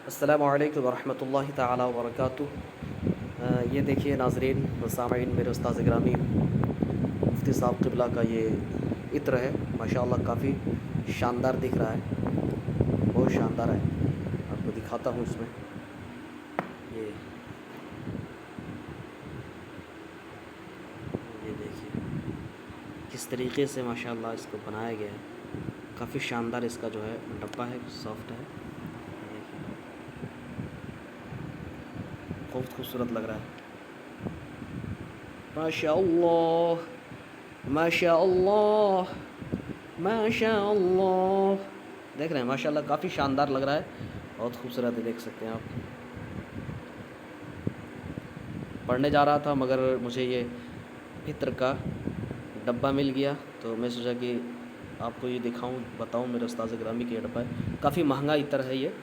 अस्सलामु अलैकुम वरहमतुल्लाहि ताला वबरकातुहू। ये देखिए नाज़रीन व सामईन, मेरे उस्ताद गिरामी मुफ्ती साहब क़िबला का ये इत्र है। माशाअल्लाह काफ़ी शानदार दिख रहा है, बहुत शानदार है। आपको दिखाता हूँ इसमें ये ये देखिए किस तरीके से माशाअल्लाह इसको बनाया गया है। काफ़ी शानदार इसका जो है डब्बा है, सॉफ्ट है। देखिए बहुत खूबसूरत लग रहा है। माशाअल्लाह, माशाअल्लाह, माशाअल्लाह। देख रहे हैं माशाअल्लाह काफ़ी शानदार लग रहा है, बहुत खूबसूरत है, देख सकते हैं आप। पढ़ने जा रहा था मगर मुझे ये इत्र का डब्बा मिल गया, तो मैं सोचा कि आपको ये दिखाऊं, बताऊं मेरे उस्ताद गिरामी का ये डब्बा है। काफ़ी महंगा इत्र है ये,